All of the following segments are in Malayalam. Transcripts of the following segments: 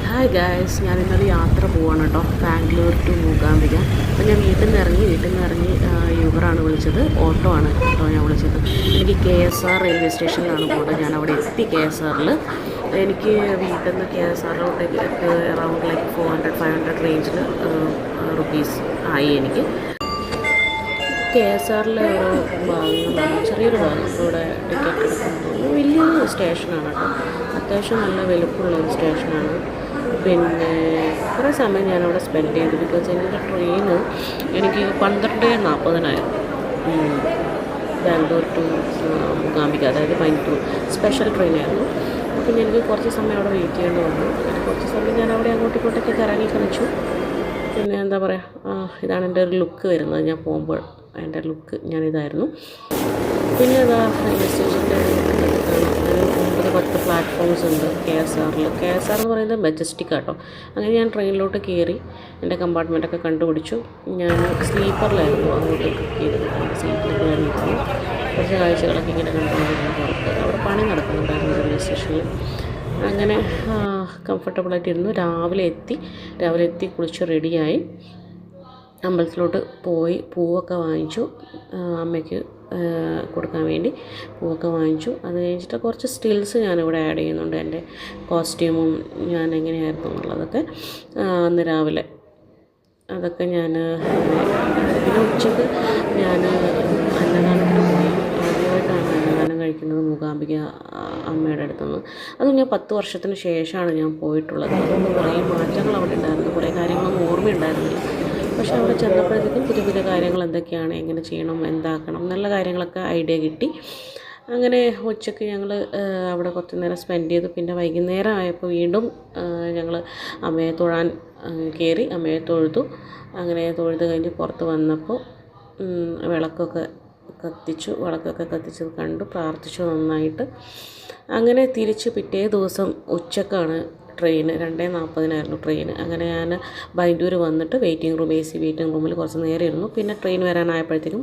ഹായ് ഗായ്സ്, ഞാൻ ഇന്നലെ യാത്ര പോവാണ് കേട്ടോ, ബാംഗ്ലൂർ ടു മൂകാംബിക. അപ്പോൾ ഞാൻ വീട്ടിൽ നിന്ന് ഇറങ്ങി യൂബറാണ് വിളിച്ചത്, ഓട്ടോ ആണ് കേട്ടോ ഞാൻ വിളിച്ചത്. എനിക്ക് KSR റെയിൽവേ സ്റ്റേഷനിലാണ് പോകേണ്ടത്. ഞാൻ അവിടെ എത്തി KSRൽ. എനിക്ക് വീട്ടിൽ നിന്ന് KSRലോട്ടേക്ക് അറൗണ്ട് ലൈക്ക് 400-500 റേഞ്ചിൽ റുപ്പീസ് ആയി. എനിക്ക് KSRലെ ഓരോ ഭാഗങ്ങളാണ്, ചെറിയൊരു ഭാഗം ഇവിടെ ടിക്കറ്റ് എടുക്കുന്നത്. വലിയൊരു സ്റ്റേഷനാണ് കേട്ടോ, അത്യാവശ്യം നല്ല വലുപ്പമുള്ളൊരു സ്റ്റേഷനാണ്. പിന്നെ കുറേ സമയം ഞാനവിടെ സ്പെൻഡ് ചെയ്തു. ബിക്കോസ് എൻ്റെ ട്രെയിന് എനിക്ക് 12:40 ബാംഗ്ലൂർ ടു മൂകാംബിക, അതായത് മൈൻപൂർ സ്പെഷ്യൽ ട്രെയിനായിരുന്നു. പിന്നെ എനിക്ക് കുറച്ച് സമയം അവിടെ വെയിറ്റ് ചെയ്യേണ്ടി വന്നു. കുറച്ച് സമയം ഞാൻ അവിടെ അങ്ങോട്ടും ഇങ്ങോട്ടൊക്കെ കറങ്ങി കളിച്ചു. പിന്നെ എന്താ പറയുക, ഇതാണ് എൻ്റെ ഒരു ലുക്ക് വരുന്നത്. ഞാൻ പോകുമ്പോൾ എൻ്റെ ലുക്ക് ഞാനിതായിരുന്നു. പിന്നെ അതാ റെയിൽവേ സ്റ്റേഷൻ്റെ 9-10 പ്ലാറ്റ്ഫോംസ് ഉണ്ട് KSRൽ. KSR എന്ന് പറയുന്നത് മെജസ്റ്റിക് ആട്ടോ. അങ്ങനെ ഞാൻ ട്രെയിനിലോട്ട് കയറി എൻ്റെ കമ്പാർട്ട്മെൻറ്റൊക്കെ കണ്ടുപിടിച്ചു. ഞാൻ സ്ലീപ്പറിലായിരുന്നു അങ്ങോട്ട് ചെയ്തിട്ടുണ്ട്. സീറ്റിൽ കയറിയിരുന്നു കുറച്ച് കാഴ്ചകളൊക്കെ ഇങ്ങനെ കണ്ടുകൊണ്ടിരുന്നു. പുറത്ത് അവിടെ പണി നടക്കുന്നുണ്ടായിരുന്നു റെയിൽവേ സ്റ്റേഷനിൽ. അങ്ങനെ കംഫർട്ടബിളായിട്ടിരുന്നു. രാവിലെ എത്തി കുളിച്ച് റെഡിയായി അമ്പലത്തിലോട്ട് പോയി. പൂവൊക്കെ വാങ്ങിച്ചു, അമ്മയ്ക്ക് കൊടുക്കാൻ വേണ്ടി പൂവൊക്കെ വാങ്ങിച്ചു. അത് കഴിഞ്ഞിട്ട് കുറച്ച് സ്റ്റിൽസ് ഞാനിവിടെ ആഡ് ചെയ്യുന്നുണ്ട്, എൻ്റെ കോസ്റ്റ്യൂമും ഞാൻ എങ്ങനെയായിരുന്നു എന്നുള്ളതൊക്കെ അന്ന് രാവിലെ അതൊക്കെ ഞാൻ. പിന്നെ ഉച്ചയ്ക്ക് ഞാൻ അന്നദാനത്തിന് പോയി. ആദ്യമായിട്ടാണ് അന്നദാനം കഴിക്കുന്നത് മൂകാംബിക അമ്മയുടെ അടുത്തുനിന്ന്. അതും ഞാൻ 10 വർഷത്തിന് ശേഷമാണ് ഞാൻ പോയിട്ടുള്ളത്. അതുകൊണ്ട് കുറേ മാറ്റങ്ങൾ അവിടെ ഉണ്ടായിരുന്നു, കുറേ കാര്യങ്ങളൊന്നും ഓർമ്മയുണ്ടായിരുന്നില്ല. പക്ഷെ അവിടെ ചെന്നപ്പോഴത്തേക്കും പുതിയ പുതിയ കാര്യങ്ങൾ എന്തൊക്കെയാണ്, എങ്ങനെ ചെയ്യണം, എന്താക്കണം, നല്ല കാര്യങ്ങളൊക്കെ ഐഡിയ കിട്ടി. അങ്ങനെ ഉച്ചയ്ക്ക് ഞങ്ങൾ അവിടെ കുറച്ച് നേരം സ്പെൻഡ് ചെയ്തു. പിന്നെ വൈകുന്നേരം ആയപ്പോൾ വീണ്ടും ഞങ്ങൾ അമ്മയെ തൊഴാൻ കയറി, അമ്മയെ തൊഴുതു. അങ്ങനെ തൊഴുത് കഴിഞ്ഞ് പുറത്ത് വന്നപ്പോൾ വിളക്കൊക്കെ കത്തിച്ചത് കണ്ടു, പ്രാർത്ഥിച്ചു നന്നായിട്ട്. അങ്ങനെ തിരിച്ച് പിറ്റേ ദിവസം ഉച്ചക്കാണ് ട്രെയിന്. 2:40 ട്രെയിന്. അങ്ങനെ ഞാൻ ബൈൻഡൂർ വന്നിട്ട് AC വെയിറ്റിംഗ് റൂമിൽ കുറച്ച് നേരം ഇരുന്നു. പിന്നെ ട്രെയിൻ വരാനായപ്പോഴത്തേക്കും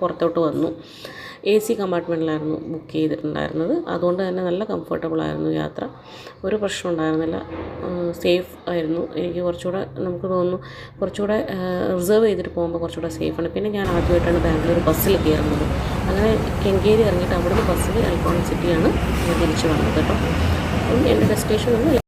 പുറത്തോട്ട് വന്നു. AC കമ്പാർട്ട്മെൻറ്റിലായിരുന്നു ബുക്ക് ചെയ്തിട്ടുണ്ടായിരുന്നത്. അതുകൊണ്ട് തന്നെ നല്ല കംഫർട്ടബിളായിരുന്നു യാത്ര, ഒരു പ്രശ്നം ഉണ്ടായിരുന്നില്ല. സേഫ് ആയിരുന്നു. എനിക്ക് കുറച്ചുകൂടെ നമുക്ക് തോന്നുന്നു കുറച്ചുകൂടെ റിസർവ് ചെയ്തിട്ട് പോകുമ്പോൾ കുറച്ചുകൂടെ സേഫാണ്. പിന്നെ ഞാൻ ആദ്യമായിട്ടാണ് ബാംഗ്ലൂർ ബസ്സിൽ കയറുന്നത്. അങ്ങനെ കെങ്കേരി ഇറങ്ങിയിട്ട് അവിടുന്ന് ബസ്സിൽ ഐക്കോണിക് സിറ്റിയാണ് ഞാൻ തിരിച്ച് വന്നത് കേട്ടോ. എൻ്റെ ഡെസ്റ്റിനേഷൻ